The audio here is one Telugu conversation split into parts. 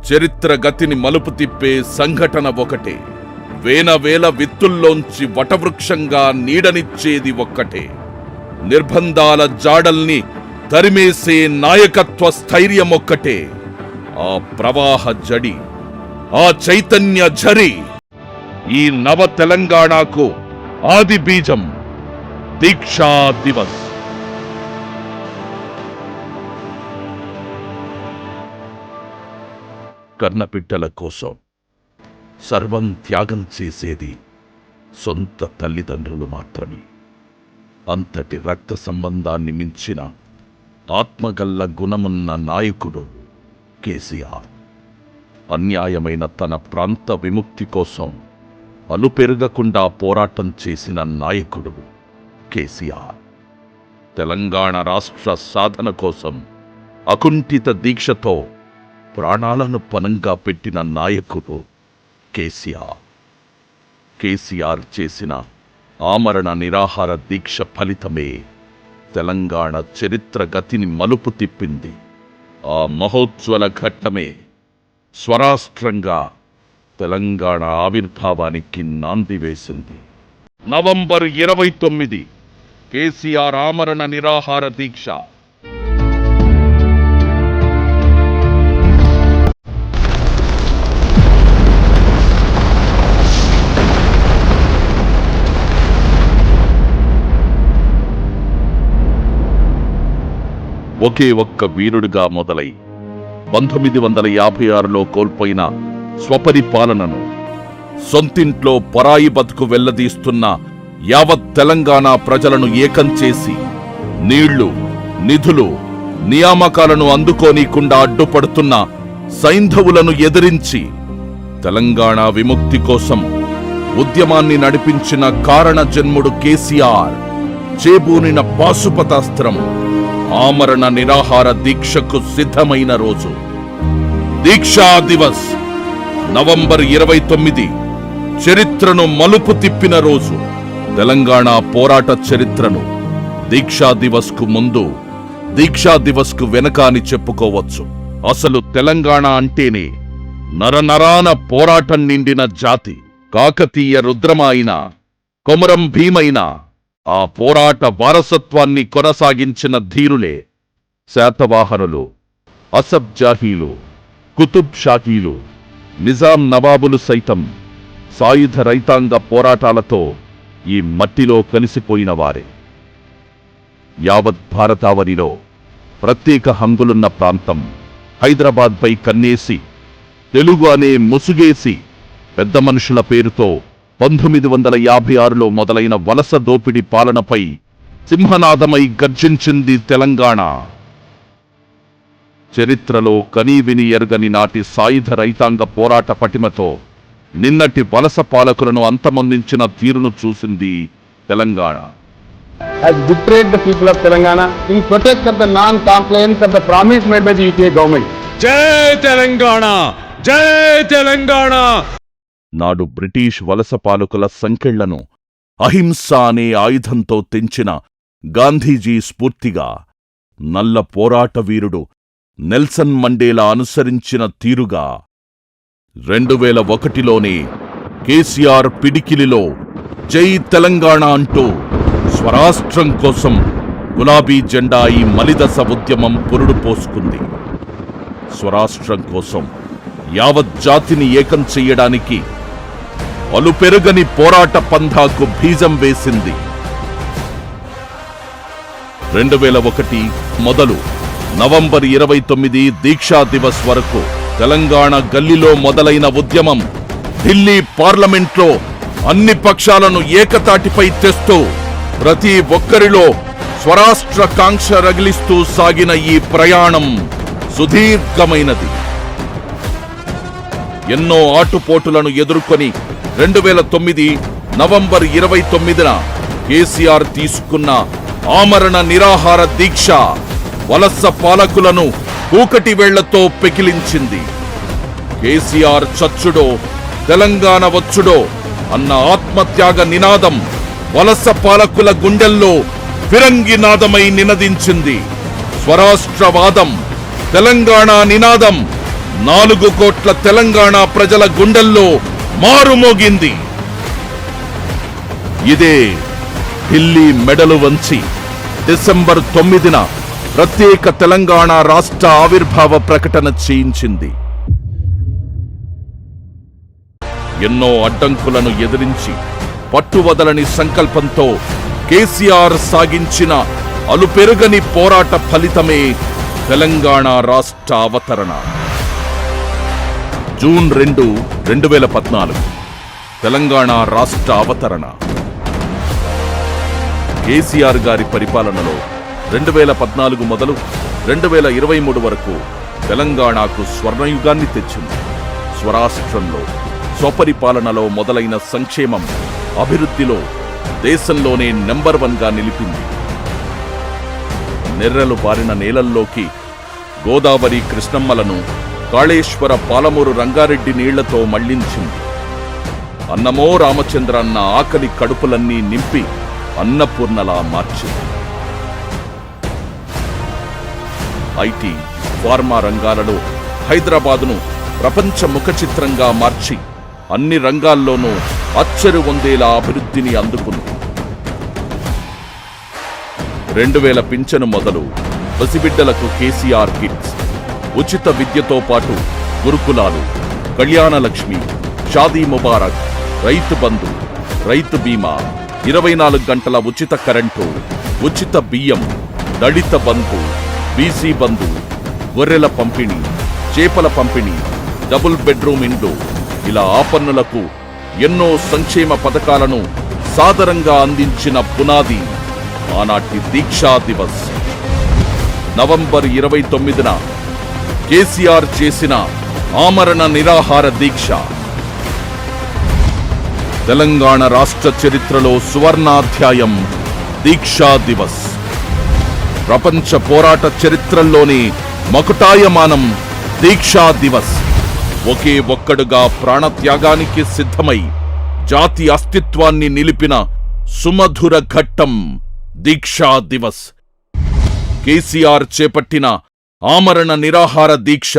చరిత్ర గతిని మలుపు తిప్పే సంఘటన ఒకటే. వేల విత్తుల్లోంచి వటవృక్షంగా నీడనిచ్చేది ఒక్కటే. నిర్బంధాల జాడల్ని తరిమేసే నాయకత్వ స్థైర్యమొక్కటే. ఆ ప్రవాహ జడి, ఆ చైతన్య ఝరి ఈ నవ తెలంగాణకు ఆది బీజం దీక్షా దివస్. కర్ణపిట్టల కోసం సర్వం త్యాగం చేసేది సొంత తల్లిదండ్రులు మాత్రమే. అంతటి రక్త సంబంధాన్ని మించిన ఆత్మగల్ల గుణమున్న నాయకుడు కేసీఆర్. అన్యాయమైన తన ప్రాంత విముక్తి కోసం అలుపెరగకుండా పోరాటం చేసిన నాయకుడు కేసీఆర్. తెలంగాణ రాష్ట్ర సాధన కోసం అకుంఠిత దీక్షతో ప్రాణాలను పణంగా పెట్టిన నాయకుడు కేసీఆర్. కేసీఆర్ చేసిన ఆమరణ నిరాహార దీక్ష ఫలితమే తెలంగాణ చరిత్ర గతిని మలుపు తిప్పింది. ఆ మహోజ్వల ఘట్టమే స్వరాష్ట్రంగా తెలంగాణ ఆవిర్భావానికి నాంది వేసింది. నవంబర్ 29 కేసీఆర్ ఆమరణ నిరాహార దీక్ష. ఒకే ఒక్క వీరుడిగా మొదలై 1956లో కోల్పోయిన స్వపరిపాలనను, సొంతింట్లో పరాయి బతుకు వెల్లదీస్తున్న యావత్ తెలంగాణ ప్రజలను ఏకం చేసి నీళ్లు, నిధులు, నియామకాలను అందుకోనీకుండా అడ్డుపడుతున్న సైంధవులను ఎదిరించి తెలంగాణ విముక్తి కోసం ఉద్యమాన్ని నడిపించిన కారణ జన్ముడు కేసీఆర్ చేబూనిన పాశుపతాస్త్రం ఆమరణ నిరాహార దీక్షకు సిద్ధమైన రోజు. దీక్షా దివస్ నవంబర్ 29 చరిత్రను మలుపు తిప్పిన రోజు. తెలంగాణ పోరాట చరిత్రను దీక్షా దివస్ కు ముందు, దీక్షా దివస్ కు వెనక అని చెప్పుకోవచ్చు. అసలు తెలంగాణ అంటేనే నరనరాన పోరాటం నిండిన జాతి. కాకతీయ రుద్రమాయిన, కొమరం భీమైన ఆ పోరాట వారసత్వాన్ని కొనసాగించిన ధీరులే శాతవాహనులు, అసఫ్ జాహీలు, కుతుబ్ షాహీలు, నిజాం నవాబులు సైతం సాయుధ రైతాంగ పోరాటాలతో ఈ మట్టిలో కలిసిపోయిన వారే. యావత్ భారతావనిలో ప్రత్యేక హంగులున్న ప్రాంతం హైదరాబాద్పై కన్నేసి, తెలుగు అనే ముసుగేసి పెద్ద మనుషుల పేరుతో 1956లో మొదలైన వలస దోపిడి పాలనపై సింహనాదమై గర్జించింది తెలంగాణ. చరిత్రలో కనీవిని ఎరుగని నాటి సాయుధ రైతాంగ పోరాట పటిమతో నిన్నటి వలస పాలకులను అంతమొందించిన తీరును చూసింది Telangana. Has betrayed the people of Telangana in protest of the non-compliance of the promise made by the UPA government. జై తెలంగాణ, జై తెలంగాణ. నాడు బ్రిటిష్ వలస పాలకుల సంకెళ్లను అహింస అనే ఆయుధంతో తెంచిన గాంధీజీ స్ఫూర్తిగా నల్ల పోరాట వీరుడు నెల్సన్ మండేలా అనుసరించిన తీరుగా 2001లోనే కేసీఆర్ పిడికిలిలో జై తెలంగాణ అంటూ స్వరాష్ట్రం కోసం గులాబీ జెండా ఈ మలిదశ ఉద్యమం పురుడు పోసుకుంది. స్వరాష్ట్రం కోసం యావత్ జాతిని ఏకం చెయ్యడానికి అలుపెరుగని పోరాట పంథాకు బీజం వేసింది. 2001 మొదలు నవంబర్ 29 దీక్షా దివస్ వరకు తెలంగాణ గల్లీలో మొదలైన ఉద్యమం ఢిల్లీ పార్లమెంట్లో అన్ని పక్షాలను ఏకతాటిపై తెస్తూ ప్రతి ఒక్కరిలో స్వరాష్ట్ర కాంక్ష రగిలిస్తూ సాగిన ఈ ప్రయాణం సుదీర్ఘమైనది. ఎన్నో ఆటుపోటులను ఎదుర్కొని 2009 నవంబర్ 29న కేసీఆర్ తీసుకున్న ఆమరణ నిరాహార దీక్ష వలస పాలకులను కూకటి వేళ్లతో పెకిలించింది. కేసీఆర్ చచ్చుడో తెలంగాణ వచ్చుడో అన్న ఆత్మత్యాగ నినాదం వలస పాలకుల గుండెల్లో ఫిరంగి నాదమై నినదించింది. స్వరాష్ట్రవాదం, తెలంగాణ నినాదం 4 కోట్ల తెలంగాణ ప్రజల గుండెల్లో మారుమోగింది. ఇదే ఢిల్లీ మెడలు వంచి డిసెంబర్ 9న ప్రత్యేక తెలంగాణ రాష్ట్ర ఆవిర్భావ ప్రకటన చేయించింది. ఎన్నో అడ్డంకులను ఎదిరించి పట్టువదలని సంకల్పంతో కేసీఆర్ సాగించిన అలుపెరుగని పోరాట ఫలితమే తెలంగాణ రాష్ట్ర అవతరణ. జూన్ 2, 2014 తెలంగాణ రాష్ట్ర అవతరణ. కేసీఆర్ గారి పరిపాలనలో 2014 మొదలు 2023 వరకు తెలంగాణకు స్వర్ణయుగాన్ని తెచ్చింది. స్వరాష్ట్రంలో స్వపరిపాలనలో మొదలైన సంక్షేమం, అభివృద్ధిలో దేశంలోనే నెంబర్ 1గా నిలిపింది. నెర్రెలు బారిన నేలల్లోకి గోదావరి కృష్ణమ్మలను కాళేశ్వర పాలమూరు రంగారెడ్డి నీళ్లతో మళ్లించింది. అన్నమో రామచంద్ర అన్న ఆకలి కడుపులన్నీ నింపి అన్నపూర్ణలా మార్చింది. ఐటీ, ఫార్మా రంగాలలో హైదరాబాదును ప్రపంచ ముఖచిత్రంగా మార్చి అన్ని రంగాల్లోనూ అచ్చరు పొందేలా అభివృద్ధిని అందుకుంది. 2000 పింఛను మొదలు పసిబిడ్డలకు కేసీఆర్ కిట్స్, ఉచిత విద్యతో పాటు గురుకులాలు, కళ్యాణలక్ష్మి, షాదీ ముబారక్, రైతు బంధు, రైతు బీమా, 24 గంటల ఉచిత కరెంటు, ఉచిత బియ్యం, దళిత బంధు, బీసీ బంధు, గొర్రెల పంపిణీ, చేపల పంపిణీ, డబుల్ బెడ్రూమ్ ఇండ్లు, ఇలా ఆపన్నులకు ఎన్నో సంక్షేమ పథకాలను సాదరంగా అందించిన పునాది ఆనాటి దీక్షా దివస్. నవంబర్ 29న కేసీఆర్ చేసిన ఆమరణ నిరాహార దీక్ష తెలంగాణ రాష్ట్ర చరిత్రలో సువర్ణాధ్యాయం. దీక్షా దివస్ ప్రపంచ పోరాట చరిత్రల్లోనే మకుటాయమానం. దీక్షా దివస్ ఒకే ఒక్కడుగా ప్రాణత్యాగానికి సిద్ధమై జాతి అస్తిత్వాన్ని నిలిపిన సుమధుర ఘట్టం. దీక్షా దివస్ కేసీఆర్ చేపట్టిన ఆమరణ నిరాహార దీక్ష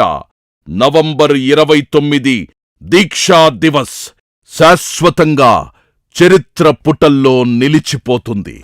నవంబర్ 29 దీక్షా దివస్ శాశ్వతంగా చరిత్ర పుటల్లో నిలిచిపోతుంది.